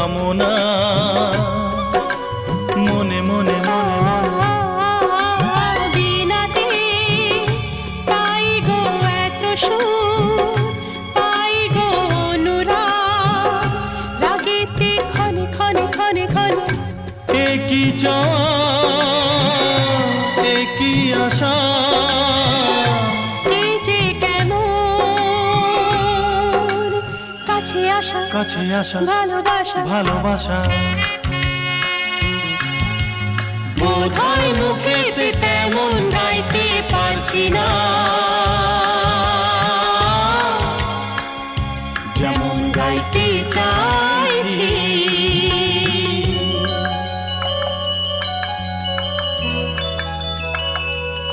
কামনা মনে মনে বিনাতে পাই গো এত সুর, পাই গো অনুরাগ, রাগেতে ক্ষণে ক্ষণে ক্ষণে ক্ষণে একই চাওয়া একই আশা, এই যে কেমন কাছে আসা কাছে আসা ভালোবাসা ভালোবাসা। বোধহয় মুখেতে তেমন গাইতে পারছি না,